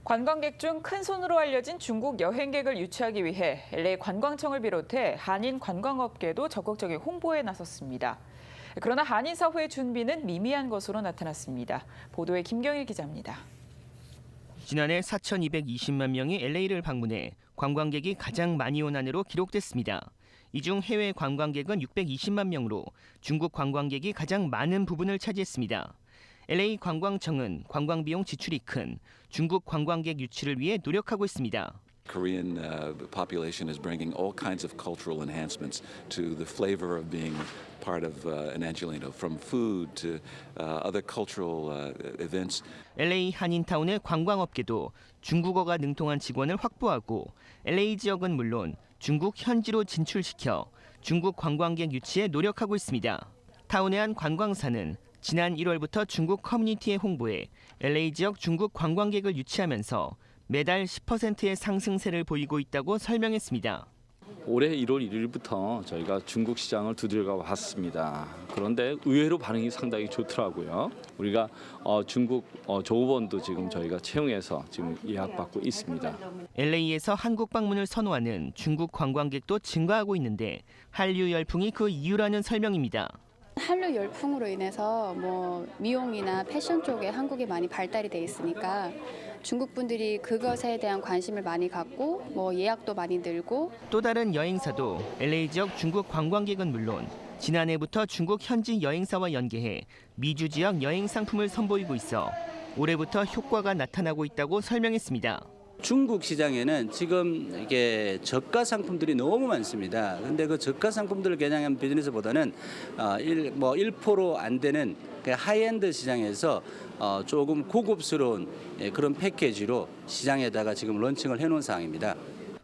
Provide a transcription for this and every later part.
관광객 중 큰손으로 알려진 중국 여행객을 유치하기 위해 LA 관광청을 비롯해 한인 관광업계도 적극적인 홍보에 나섰습니다. 그러나 한인 사회의 준비는 미미한 것으로 나타났습니다. 보도에 김경일 기자입니다. 지난해 4,220만 명이 LA를 방문해 관광객이 가장 많이 온 한으로 기록됐습니다. 이 중 해외 관광객은 620만 명으로 중국 관광객이 가장 많은 부분을 차지했습니다. LA 관광청은 관광 비용 지출이 큰 중국 관광객 유치를 위해 노력하고 있습니다. Korean population is bringing all kinds of cultural enhancements to the flavor of being part of an Angelino, from food to other cultural events. LA 한인타운의 관광업계도 중국어가 능통한 직원을 확보하고 LA 지역은 물론 중국 현지로 진출시켜 중국 관광객 유치에 노력하고 있습니다. 타운의 한 관광사는 지난 1월부터 중국 커뮤니티에 홍보해 LA 지역 중국 관광객을 유치하면서 매달 10%의 상승세를 보이고 있다고 설명했습니다. 올해 1월 1일부터 저희가 중국 시장을 두들겨 봤습니다. 그런데 의외로 반응이 상당히 좋더라고요. 우리가 중국 조업원도 지금 저희가 채용해서 지금 예약받고 있습니다. LA에서 한국 방문을 선호하는 중국 관광객도 증가하고 있는데 한류 열풍이 그 이유라는 설명입니다. 한류 열풍으로 인해서 미용이나 패션 쪽에 한국이 많이 발달이 돼 있으니까 중국 분들이 그것에 대한 관심을 많이 갖고 예약도 많이 늘고 또 다른 여행사도 LA 지역 중국 관광객은 물론 지난해부터 중국 현지 여행사와 연계해 미주 지역 여행 상품을 선보이고 있어 올해부터 효과가 나타나고 있다고 설명했습니다. 중국 시장에는 지금 이게 저가 상품들이 너무 많습니다. 그런데 그 저가 상품들을 겨냥한 비즈니스보다는 1% 안 되는 하이엔드 시장에서 조금 고급스러운 그런 패키지로 시장에다가 지금 런칭을 해놓은 상황입니다.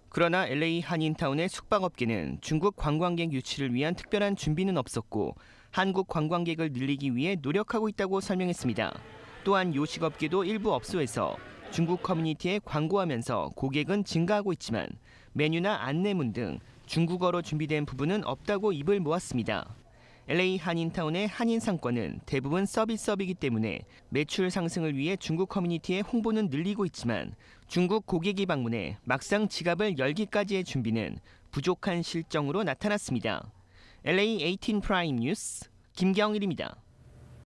그러나 LA 한인타운의 숙박업계는 중국 관광객 유치를 위한 특별한 준비는 없었고 한국 관광객을 늘리기 위해 노력하고 있다고 설명했습니다. 또한 요식업계도 일부 업소에서 중국 커뮤니티에 광고하면서 고객은 증가하고 있지만 메뉴나 안내문 등 중국어로 준비된 부분은 없다고 입을 모았습니다. LA 한인타운의 한인 상권은 대부분 서비스업이기 때문에 매출 상승을 위해 중국 커뮤니티의 홍보는 늘리고 있지만 중국 고객이 방문해 막상 지갑을 열기까지의 준비는 부족한 실정으로 나타났습니다. LA 18 프라임 뉴스 김경일입니다.